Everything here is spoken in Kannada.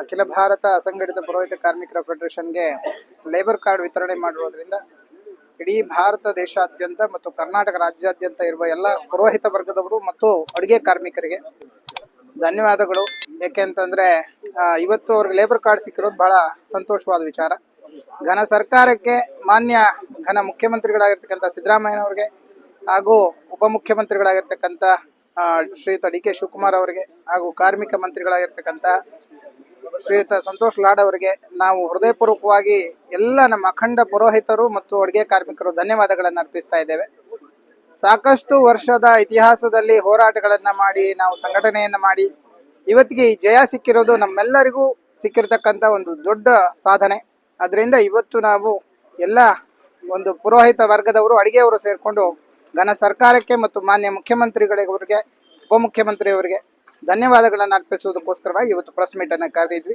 ಅಖಿಲ ಭಾರತ ಅಸಂಘಟಿತ ಪುರೋಹಿತ ಕಾರ್ಮಿಕರ ಫೆಡರೇಷನ್ಗೆ ಲೇಬರ್ ಕಾರ್ಡ್ ವಿತರಣೆ ಮಾಡಿರೋದ್ರಿಂದ ಇಡೀ ಭಾರತ ದೇಶಾದ್ಯಂತ ಮತ್ತು ಕರ್ನಾಟಕ ರಾಜ್ಯಾದ್ಯಂತ ಇರುವ ಎಲ್ಲ ಪುರೋಹಿತ ವರ್ಗದವರು ಮತ್ತು ಅಡುಗೆ ಕಾರ್ಮಿಕರಿಗೆ ಧನ್ಯವಾದಗಳು. ಯಾಕೆಂತಂದ್ರೆ ಇವತ್ತು ಅವ್ರಿಗೆ ಲೇಬರ್ ಕಾರ್ಡ್ ಸಿಕ್ಕಿರೋದು ಬಹಳ ಸಂತೋಷವಾದ ವಿಚಾರ. ಘನ ಸರ್ಕಾರಕ್ಕೆ ಮಾನ್ಯ ಘನ ಮುಖ್ಯಮಂತ್ರಿಗಳಾಗಿರ್ತಕ್ಕಂಥ ಸಿದ್ದರಾಮಯ್ಯನವ್ರಿಗೆ ಹಾಗೂ ಉಪಮುಖ್ಯಮಂತ್ರಿಗಳಾಗಿರ್ತಕ್ಕಂಥ ಶ್ರೀಯುತ ಡಿ ಕೆ ಶಿವಕುಮಾರ್ ಅವರಿಗೆ ಹಾಗೂ ಕಾರ್ಮಿಕ ಮಂತ್ರಿಗಳಾಗಿರ್ತಕ್ಕಂಥ ಶ್ರೀಯುತ ಸಂತೋಷ್ ಲಾಡ್ ಅವರಿಗೆ ನಾವು ಹೃದಯಪೂರ್ವಕವಾಗಿ ಎಲ್ಲ ನಮ್ಮ ಅಖಂಡ ಪುರೋಹಿತರು ಮತ್ತು ಅಡುಗೆ ಕಾರ್ಮಿಕರು ಧನ್ಯವಾದಗಳನ್ನು ಅರ್ಪಿಸ್ತಾ ಇದ್ದೇವೆ. ಸಾಕಷ್ಟು ವರ್ಷದ ಇತಿಹಾಸದಲ್ಲಿ ಹೋರಾಟಗಳನ್ನ ಮಾಡಿ ನಾವು ಸಂಘಟನೆಯನ್ನ ಮಾಡಿ ಇವತ್ತಿಗೆ ಈ ಜಯ ಸಿಕ್ಕಿರೋದು ನಮ್ಮೆಲ್ಲರಿಗೂ ಸಿಕ್ಕಿರ್ತಕ್ಕಂಥ ಒಂದು ದೊಡ್ಡ ಸಾಧನೆ. ಅದರಿಂದ ಇವತ್ತು ನಾವು ಎಲ್ಲ ಒಂದು ಪುರೋಹಿತ ವರ್ಗದವರು ಅಡಿಗೆಯವರು ಸೇರಿಕೊಂಡು ಘನ ಸರ್ಕಾರಕ್ಕೆ ಮತ್ತು ಮಾನ್ಯ ಮುಖ್ಯಮಂತ್ರಿಗಳಿಗೆ ಉಪಮುಖ್ಯಮಂತ್ರಿಯವರಿಗೆ ಧನ್ಯವಾದಗಳನ್ನು ಅರ್ಪಿಸುವುದಕ್ಕೋಸ್ಕರವಾಗಿ ಇವತ್ತು ಪ್ರೆಸ್ ಮೀಟ್ ಅನ್ನು ಕರೆದಿದ್ವಿ.